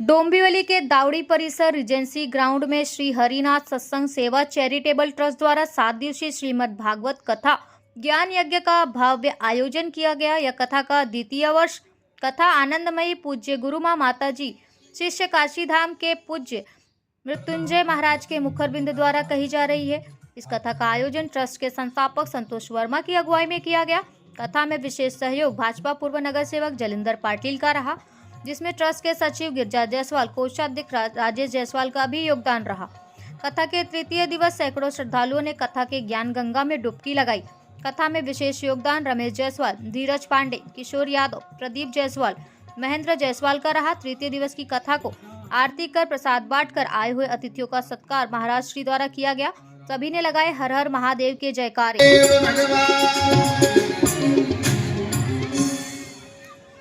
डोंबिवली के दावड़ी परिसर Regency ground में श्री हरिनाथ सत्संग सेवा चैरिटेबल ट्रस्ट द्वारा 7 दिवसीय श्रीमद् भागवत कथा ज्ञान यज्ञ का भव्य आयोजन किया गया। यह कथा का द्वितीय वर्ष कथा आनंदमयी पूज्य गुरुमा माताजी शिष्य काशीधाम के पूज्य मृत्युंजय महाराज के मुखरबिंद द्वारा कही जा रही है। इस कथा का आयोजन ट्रस्ट के संस्थापक संतोष वर्मा की अगुवाई में किया गया। कथा में विशेष सहयोग भाजपा पूर्व नगर सेवक जलिंदर पाटिल का रहा, जिसमें ट्रस्ट के सचिव गिरजा जायसवाल, कोषाध्यक्ष राजेश जायसवाल का भी योगदान रहा। कथा के तृतीय दिवस सैकड़ों श्रद्धालुओं ने कथा के ज्ञान गंगा में डुबकी लगाई। कथा में विशेष योगदान रमेश जायसवाल, धीरज पांडे, किशोर यादव, प्रदीप जायसवाल, महेंद्र जायसवाल का रहा। तृतीय दिवस की कथा को आरती कर प्रसाद बांटकर आए हुए अतिथियों का सत्कार महाराज श्री द्वारा किया गया। सभी ने लगाए हर हर महादेव के जयकारे।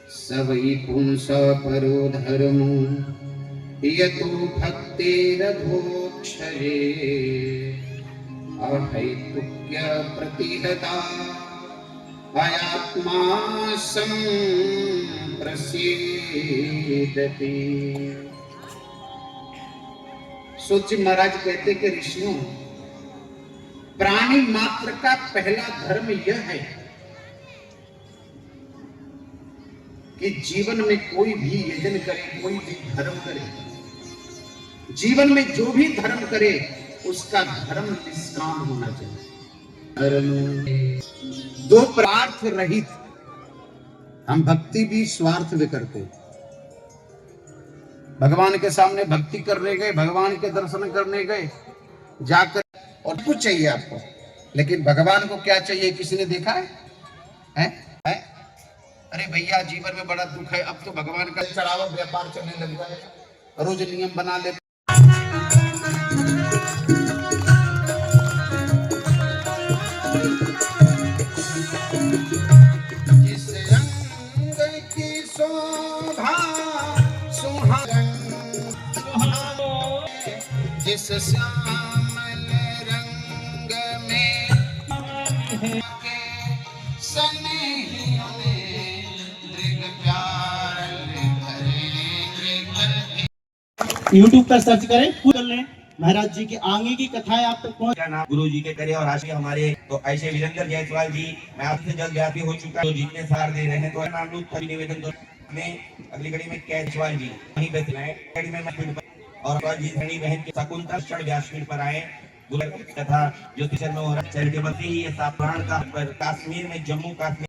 सवै पुंस परो धर्मो यतो भक्तिरघोक्षये अहैतुक्य प्रतिहता अयात्मा संप्रसीदति। सूची महाराज कहते कि ऋषियों, प्राणी मात्र का पहला धर्म यह है कि जीवन में कोई भी यजन करे, कोई भी धर्म करे, जीवन में जो भी धर्म करे उसका धर्म निष्काम होना चाहिए। दो स्वार्थ रहित। हम भक्ति भी स्वार्थ में करते हैं। भगवान के सामने भक्ति करने गए, भगवान के दर्शन करने गए, जाकर और कुछ चाहिए आपको, लेकिन भगवान को क्या चाहिए किसी ने देखा है? अरे भैया जीवन में बड़ा दुख है, अब तो भगवान का चढ़ावा व्यापार चलने लग गया है, रोज नियम बना ले। जिस रंग की शोभा सुहावन, जिस श्यामल रंग में सनेहियों ने YouTube पर सर्च करें, कर लें। महाराज जी की आगे की कथाएं आप तक पहुंच जाना। गुरु जी के करे और आज हमारे तो ऐसे वीरेंद्र जायसवाल जी, मैं आपसे जल्द व्यापी हो चुका हूं, जितने सार दे रहे हैं तो नाम लूट कभी निवेदन तो मैं अगली घड़ी में कैसवाल जी वहीं पे घड़ी में और जी धनी बहन के शकुंतल क्षण व्यासपीठ पर आए तथा जो टीचर में हो रहा चैरिटेबल से ही ये साप्ताह का कश्मीर में जम्मू कश्मीर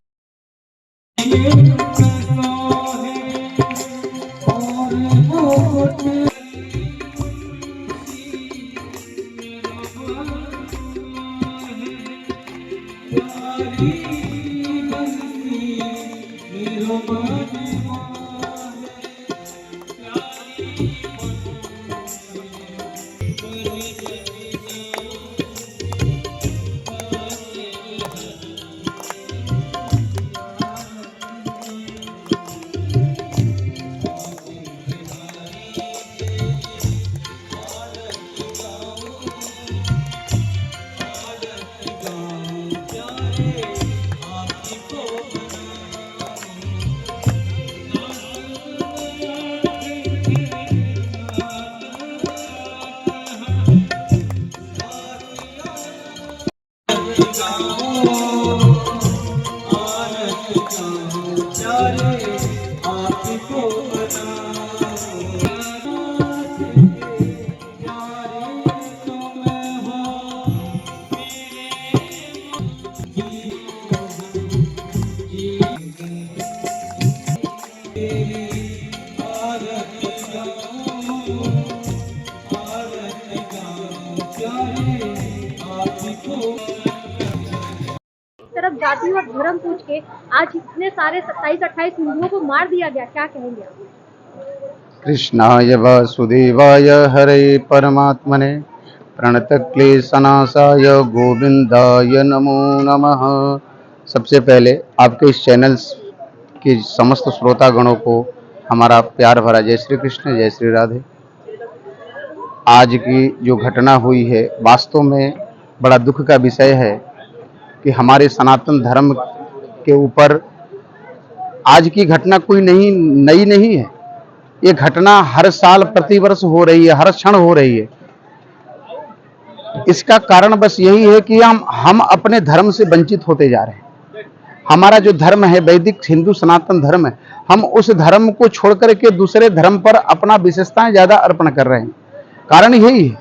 तरफ जाति और धर्म पूछ के आज इतने सारे 27-28 हिंदुओं को मार दिया गया, क्या कहेंगे आप? कृष्णाय वासुदेवाय हरे परमात्मने प्रणतक्लेशनाशाय गोविंदाय नमो नमः। सबसे पहले आपके इस चैनल के समस्त श्रोतागणों को हमारा प्यार भरा जय श्री कृष्ण, जय श्री राधे। आज की जो घटना हुई है वास्तव में बड़ा दुख का विषय है कि हमारे सनातन धर्म के ऊपर आज की घटना कोई नई नहीं है। ये घटना हर साल प्रतिवर्ष हो रही है, हर क्षण हो रही है। इसका कारण बस यही है कि हम अपने धर्म से वंचित होते जा रहे हैं। हमारा जो धर्म है, वैदिक हिंदू सनातन धर्म है, हम उस धर्म को छोड़ करके दूसरे धर्म पर अपना विशेषताएं ज्यादा अर्पण कर रहे हैं। कारण यही है,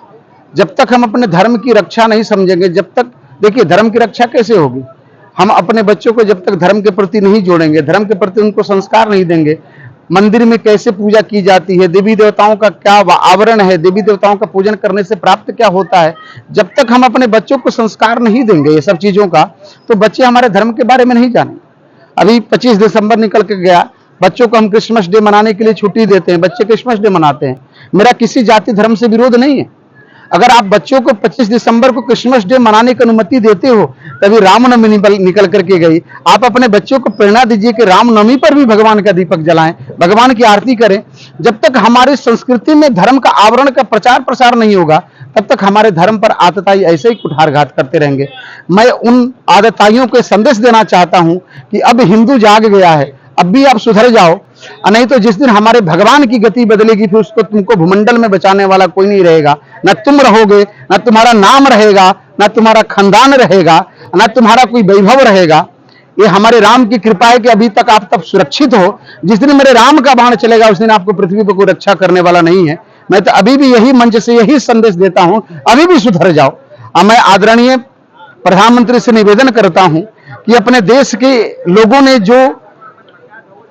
जब तक हम अपने धर्म की रक्षा नहीं समझेंगे, जब तक, देखिए धर्म की रक्षा कैसे होगी, हम अपने बच्चों को जब तक धर्म के प्रति नहीं जोड़ेंगे, धर्म के प्रति उनको संस्कार नहीं देंगे, मंदिर में कैसे पूजा की जाती है, देवी देवताओं का क्या आवरण है, देवी देवताओं का पूजन करने से प्राप्त क्या होता है, जब तक हम अपने बच्चों को संस्कार नहीं देंगे ये सब चीजों का, तो बच्चे हमारे धर्म के बारे में नहीं जानेंगे। अभी 25 दिसंबर निकल के गया, बच्चों को हम क्रिसमस डे मनाने के लिए छुट्टी देते हैं, बच्चे क्रिसमस डे मनाते हैं। मेरा किसी जाति धर्म से विरोध नहीं है। अगर आप बच्चों को 25 दिसंबर को क्रिसमस डे मनाने की अनुमति देते हो, तभी रामनवमी निकल करके गई। आप अपने बच्चों को प्रेरणा दीजिए कि रामनवमी पर भी भगवान का दीपक जलाएं, भगवान की आरती करें। जब तक हमारी संस्कृति में धर्म का आवरण का प्रचार प्रसार नहीं होगा, तब तक हमारे धर्म पर आतताई ऐसे ही कुठारघात करते रहेंगे। मैं उन आतताइयों को संदेश देना चाहता हूं कि अब हिंदू जाग गया है, अब भी आप सुधर जाओ, नहीं तो जिस दिन हमारे भगवान की गति बदलेगी, फिर उसको तुमको भूमंडल में बचाने वाला कोई नहीं रहेगा। न तुम रहोगे, न तुम्हारा नाम रहेगा, न तुम्हारा खानदान रहेगा, न तुम्हारा कोई वैभव रहेगा। ये हमारे राम की कृपा है कि अभी तक आप तब सुरक्षित हो। जिस दिन मेरे राम का बाण चलेगा, उस दिन आपको पृथ्वी पर कोई रक्षा करने वाला नहीं है। मैं तो अभी भी यही मंच से यही संदेश देता हूं, अभी भी सुधर जाओ। अब मैं आदरणीय प्रधानमंत्री से निवेदन करता हूं कि अपने देश के लोगों ने जो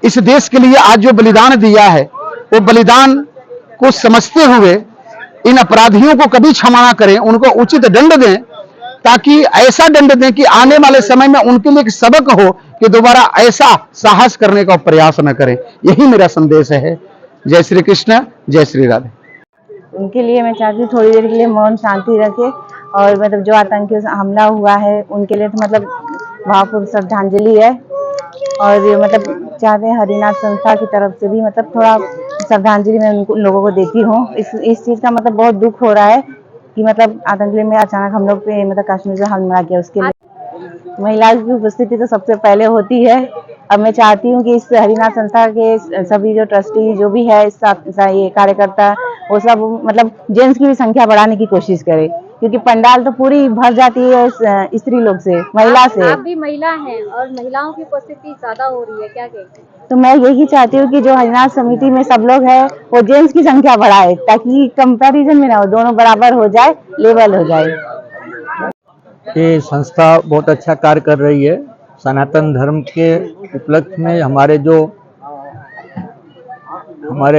इस देश के लिए आज जो बलिदान दिया है, वो बलिदान को समझते हुए इन अपराधियों को कभी क्षमा ना करें, उनको उचित दंड दें, ताकि ऐसा दंड दें कि आने वाले समय में उनके लिए एक सबक हो कि दोबारा ऐसा साहस करने का प्रयास न करें। यही मेरा संदेश है। जय श्री कृष्ण, जय श्री राधे। उनके लिए मैं चाहती हूँ थोड़ी देर के लिए मौन शांति रखे, और मतलब जो आतंकी हमला हुआ है उनके लिए तो मतलब भावपूर्ण श्रद्धांजलि है। और ये मतलब चाहते हैं हरिनाथ संस्था की तरफ से भी मतलब थोड़ा श्रद्धांजलि मैं उन लोगों को देती हूँ। इस चीज़ का मतलब बहुत दुख हो रहा है कि मतलब आतंकी में अचानक हम लोग पे मतलब कश्मीर से हमला किया। उसके लिए महिलाओं की उपस्थिति तो सबसे पहले होती है। अब मैं चाहती हूँ कि इस हरिनाथ संस्था के सभी जो ट्रस्टी जो भी है, ये कार्यकर्ता, वो सब मतलब जेंट्स की भी संख्या बढ़ाने की कोशिश करे, क्योंकि पंडाल तो पूरी भर जाती है स्त्री लोग से, महिला से। आप भी महिला हैं और महिलाओं की उपस्थिति ज्यादा हो रही है, क्या कहते हैं? तो मैं यही चाहती हूँ कि जो हरिनाथ समिति में सब लोग हैं वो जेंट्स की संख्या बढ़ाए, ताकि कंपैरिजन में ना हो, दोनों बराबर हो जाए, लेवल हो जाए। ये संस्था बहुत अच्छा कार्य कर रही है। सनातन धर्म के उपलक्ष्य में हमारे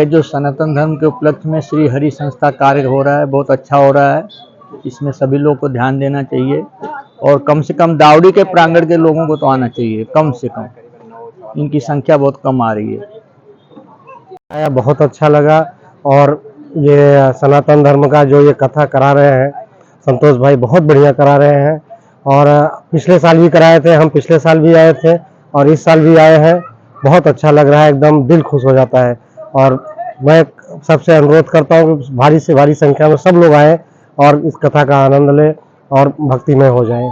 जो सनातन धर्म के उपलक्ष्य में श्री हरि संस्था कार्य हो रहा है, बहुत अच्छा हो रहा है। इसमें सभी लोगों को ध्यान देना चाहिए, और कम से कम दावड़ी के प्रांगण के लोगों को तो आना चाहिए, कम से कम। इनकी संख्या बहुत कम आ रही है। बहुत अच्छा लगा। और ये सनातन धर्म का जो ये कथा करा रहे हैं संतोष भाई, बहुत बढ़िया करा रहे हैं। और पिछले साल भी कराए थे, हम पिछले साल भी आए थे और इस साल भी आए हैं। बहुत अच्छा लग रहा है, एकदम दिल खुश हो जाता है। और मैं सबसे अनुरोध करता हूँ कि भारी से भारी संख्या में सब लोग आए और इस कथा का आनंद लें और भक्तिमय हो जाएं।